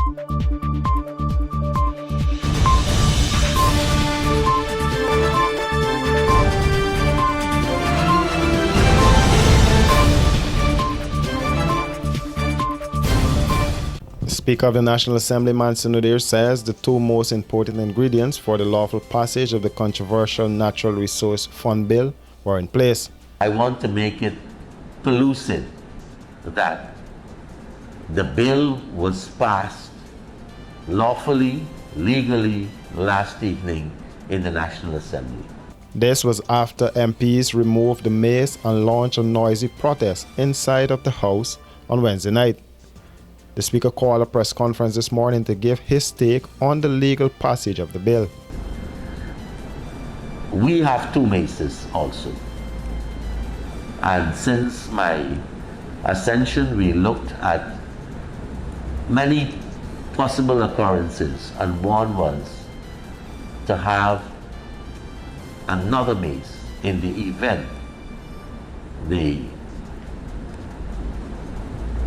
Speaker of the National Assembly, Manson Udair, says the two most important ingredients for the lawful passage of the controversial Natural Resource Fund Bill were in place. I want to make it pellucid that the bill was passed lawfully, legally last evening in the National Assembly. This was after MPs removed the mace and launched a noisy protest inside of the House on Wednesday night. The Speaker called a press conference this morning to give his take on the legal passage of the bill. We have two maces also. And since my ascension, we looked at many possible occurrences, and one was to have another mace in the event the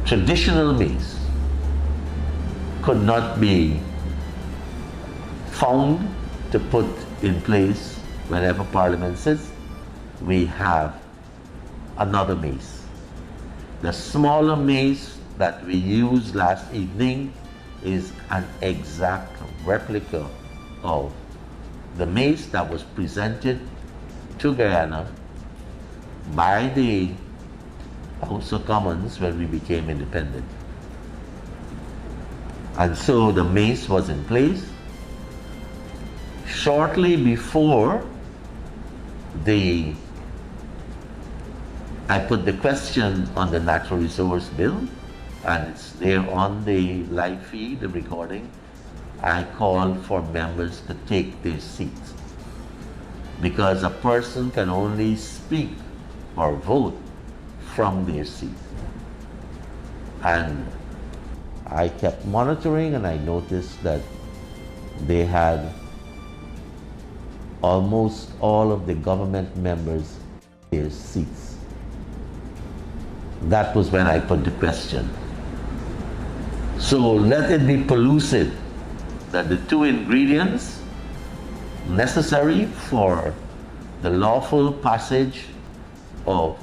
traditional mace could not be found to put in place whenever Parliament sits. We have another mace. The smaller mace that we used last evening is an exact replica of the mace that was presented to Guyana by the House of Commons when we became independent. And so the mace was in place. Shortly before I put the question on the Natural Resource Bill, and it's there on the live feed, the recording, I called for members to take their seats. Because a person can only speak or vote from their seat. And I kept monitoring, and I noticed that they had almost all of the government members in their seats. That was when I put the question. So let it be pellucid that the two ingredients necessary for the lawful passage of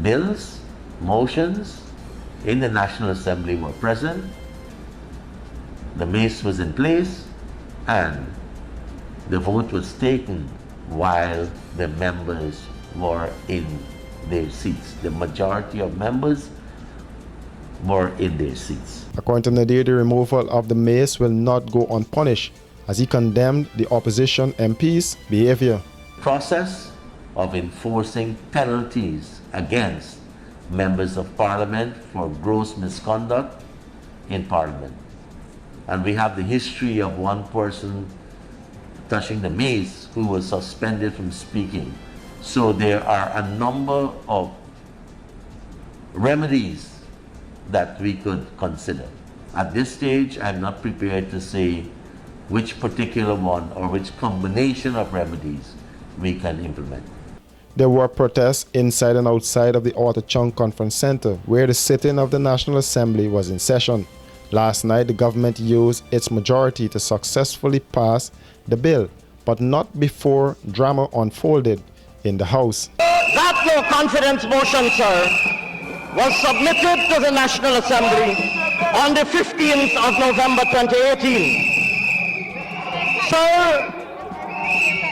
bills, motions in the National Assembly were present, the mace was in place, and the vote was taken while the members were in their seats. The majority of members were in their seats. According to Nadir, the removal of the mace will not go unpunished, as he condemned the opposition MPs' behavior. Process of enforcing penalties against members of Parliament for gross misconduct in Parliament. And we have the history of one person touching the mace who was suspended from speaking. So there are a number of remedies that we could consider. At this stage, I'm not prepared to say which particular one or which combination of remedies we can implement. There were protests inside and outside of the Arthur Chung Conference Center, where the sitting of the National Assembly was in session. Last night, the government used its majority to successfully pass the bill, but not before drama unfolded in the House. That no confidence motion, sir, was submitted to the National Assembly on the 15th of November 2018. Sir,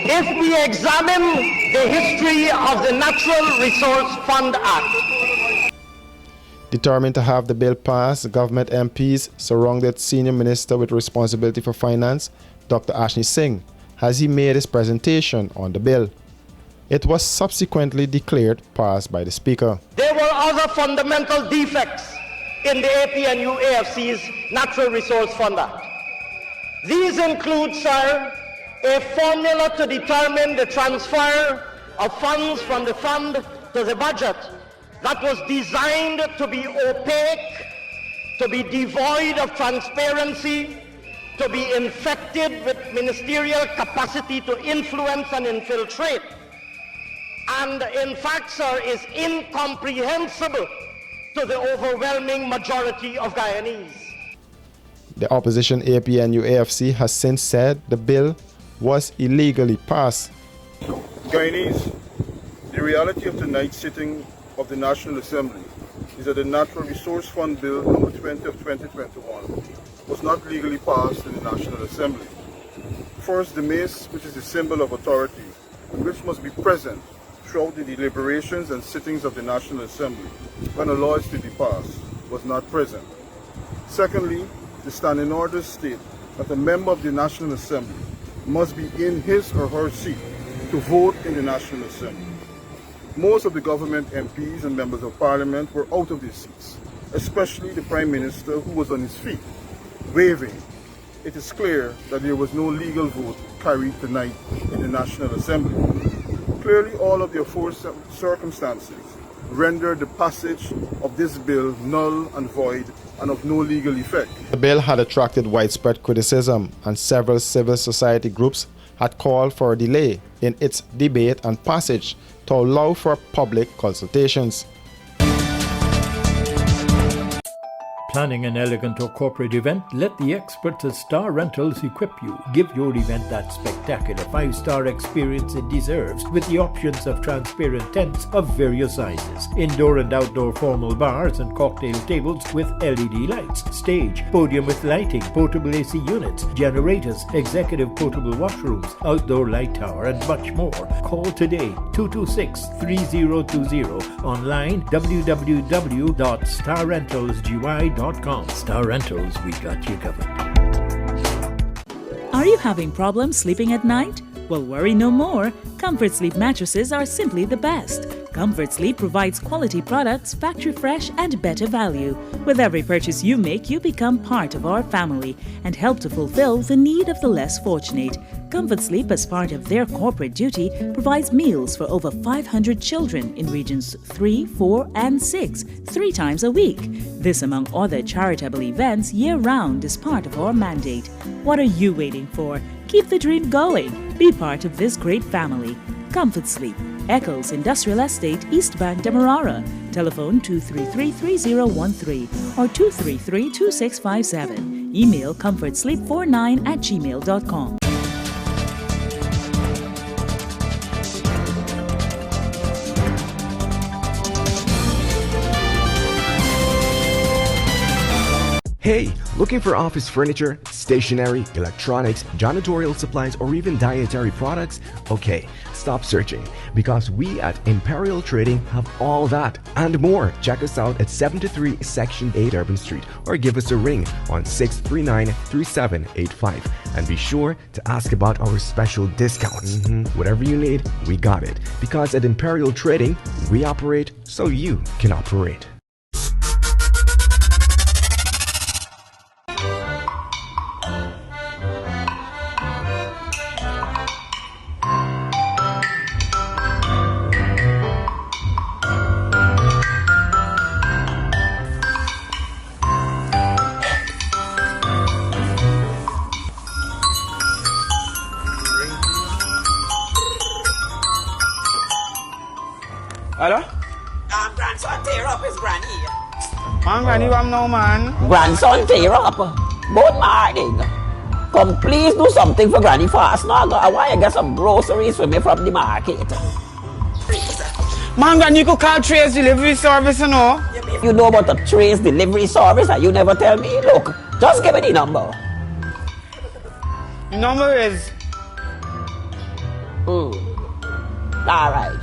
if we examine the history of the Natural Resource Fund Act. Determined to have the bill passed, government MPs surrounded Senior Minister with responsibility for finance, Dr. Ashni Singh, as he made his presentation on the bill. It was subsequently declared passed by the Speaker. There were other fundamental defects in the APNU AFC's Natural Resource Fund Act. These include, sir, a formula to determine the transfer of funds from the fund to the budget that was designed to be opaque, to be devoid of transparency, to be infected with ministerial capacity to influence and infiltrate, and in fact, sir, is incomprehensible to the overwhelming majority of Guyanese. The opposition APNU-AFC has since said the bill was illegally passed. Guyanese, the reality of tonight's sitting of the National Assembly is that the Natural Resource Fund Bill number 20 of 2021 was not legally passed in the National Assembly. First, the mace, which is the symbol of authority, and which must be present throughout the deliberations and sittings of the National Assembly when a law is to be passed, was not present. Secondly, the standing orders state that a member of the National Assembly must be in his or her seat to vote in the National Assembly. Most of the government MPs and members of Parliament were out of their seats, especially the Prime Minister, who was on his feet, waving. It is clear that there was no legal vote carried tonight in the National Assembly. Clearly, all of the aforesaid circumstances render the passage of this bill null and void and of no legal effect. The bill had attracted widespread criticism, and several civil society groups had called for a delay in its debate and passage to allow for public consultations. Planning an elegant or corporate event? Let the experts at Star Rentals equip you. Give your event that spectacular 5-star experience it deserves with the options of transparent tents of various sizes, indoor and outdoor formal bars and cocktail tables with LED lights, stage, podium with lighting, portable AC units, generators, executive portable washrooms, outdoor light tower and much more. Call today 226-3020, online www.starrentalsgy.com. Star Rentals, we got you covered. Are you having problems sleeping at night? Well, worry no more. Comfort Sleep mattresses are simply the best. Comfort Sleep provides quality products, factory fresh and better value. With every purchase you make, you become part of our family and help to fulfill the need of the less fortunate. Comfort Sleep, as part of their corporate duty, provides meals for over 500 children in regions 3, 4 and 6, 3 times a week. This, among other charitable events, year-round is part of our mandate. What are you waiting for? Keep the dream going. Be part of this great family. Comfort Sleep, Eccles Industrial Estate, East Bank, Demerara. Telephone 233-3013 or 233-2657. Email comfortsleep49@gmail.com. Hey, looking for office furniture, stationery, electronics, janitorial supplies, or even dietary products? Okay, stop searching, because we at Imperial Trading have all that and more. Check us out at 73 Section 8 Urban Street or give us a ring on 639-3785. And be sure to ask about our special discounts. Whatever you need, we got it. Because at Imperial Trading, we operate so you can operate. Hello? Grandson tear up his granny. Man, granny, what now, man? Grandson tear up. Both morning. Come, please do something for granny fast. No, I want to get some groceries for me from the market. Man, granny, you could call Trace Delivery Service, you know? You know about the Trace Delivery Service and you never tell me? Look, just give me the number. The number is... All right.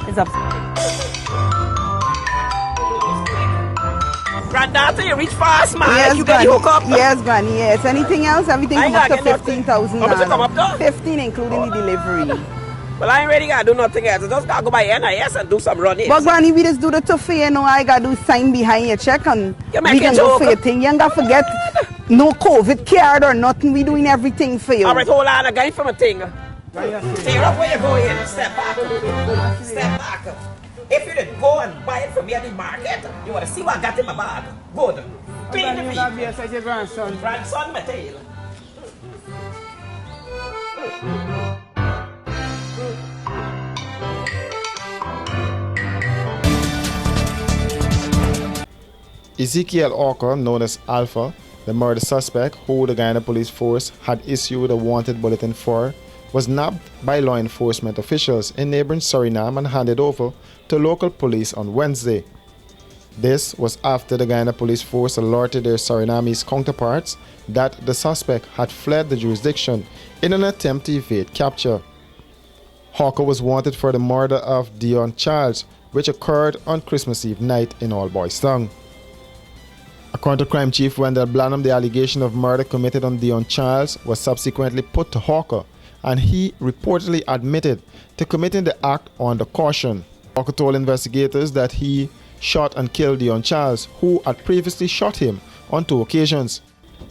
It's up. Granddaughter, you reach fast, man. Yes, You get Granny. the hook up. Yes, Granny, yes. Anything else? Everything I ain't come up to gotta get nothing. 15,000. How much it come up to? 15, including the delivery. Well, I ain't ready to do nothing else. I just gotta go by NIS and do some running. But Granny, we just do the tough for you, know. I gotta do sign behind your check and You we make can a go joke. for your thing. You ain't gotta forget no COVID card or nothing. We doing everything for you. All right, hold on. I got it from a thing. Tear up where you go in. Step back. Step back. If you didn't go and buy it from me at the market, you want to see what I got in my bag. Good. Clean the feet. Your grandson. Grandson, my tail. Ezekiel Orker, known as Alpha, the murder suspect who the Guyana police force had issued a wanted bulletin for, was nabbed by law enforcement officials in neighboring Suriname and handed over to local police on Wednesday. This was after the Guyana police force alerted their Surinamese counterparts that the suspect had fled the jurisdiction in an attempt to evade capture. Hawker was wanted for the murder of Dion Charles, which occurred on Christmas Eve night in All Boys Town. According to Crime Chief Wendell Blanham, the allegation of murder committed on Dion Charles was subsequently put to Hawker, and he reportedly admitted to committing the act under caution. Hawker told investigators that he shot and killed Dion Charles, who had previously shot him on 2 occasions.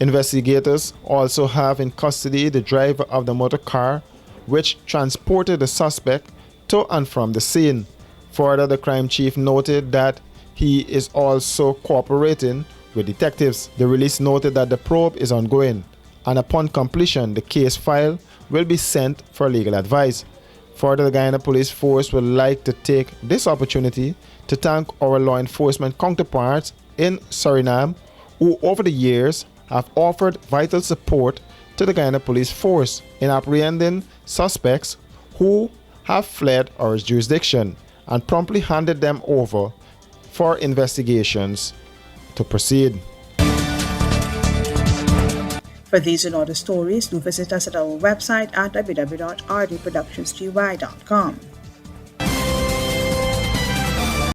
Investigators also have in custody the driver of the motor car which transported the suspect to and from the scene. Further, the crime chief noted that he is also cooperating with detectives. The release noted that the probe is ongoing, and upon completion, the case file will be sent for legal advice. Further, the Guyana police force would like to take this opportunity to thank our law enforcement counterparts in Suriname who over the years have offered vital support to the Guyana police force in apprehending suspects who have fled our jurisdiction and promptly handed them over for investigations to proceed. For these and other stories, do visit us at our website at www.rdproductionsgy.com.